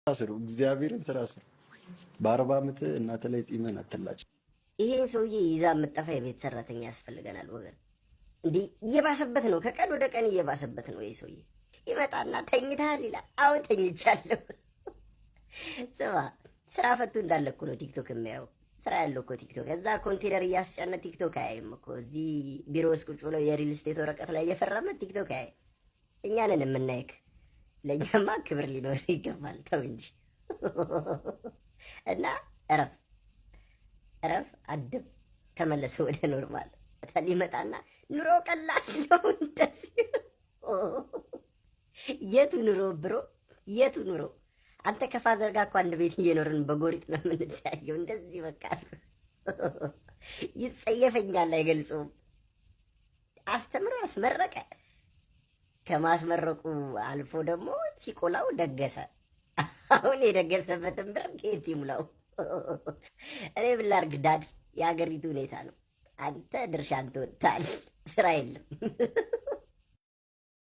ስሩ፣ እግዚአብሔርን ስራ ስሩ። በ40 ዓመት እናተ ላይ ጺመን አትላጭ። ይሄን ሰውዬ ይዛ የምጠፋ የቤት ሰራተኛ ያስፈልገናል ወገን። እንዲህ እየባሰበት ነው፣ ከቀን ወደ ቀን እየባሰበት ነው። ይሄ ሰውዬ ይመጣና ተኝተሃል ይላል። አዎ ተኝቻለሁ። ስማ ስራ ፈቱ እንዳለ እኮ ነው ቲክቶክ የሚያየው። ስራ ያለው እኮ ቲክቶክ፣ እዛ ኮንቴነር እያስጫነ ቲክቶክ አያይም እኮ። እዚህ ቢሮ ውስጥ ቁጭ ብለው የሪል ስቴት ወረቀት ላይ እየፈረመ ቲክቶክ አያይ። እኛንን የምናይክ፣ ለእኛማ ክብር ሊኖር ይገባል። ተው እንጂ እና እረፍ እረፍ፣ አድብ፣ ተመለሰ ወደ ኖርማል። ሊመጣና ኑሮ ቀላል ነው እንደዚህ። የቱ ኑሮ ብሮ፣ የቱ ኑሮ? አንተ ከፋዘር ጋር እኮ አንድ ቤት እየኖርን በጎሪጥ ነው የምንታየው። እንደዚህ በቃ ይጸየፈኛል፣ አይገልጹም። አስተምሮ ያስመረቀ፣ ከማስመረቁ አልፎ ደግሞ ሲቆላው ደገሰ። አሁን የደገሰበትን ብር ከየት ይሙላው? እኔ ምን ላድርግ ዳድ፣ የሀገሪቱ ሁኔታ ነው። አንተ ድርሻህን ትወጣለህ፣ ስራ የለም።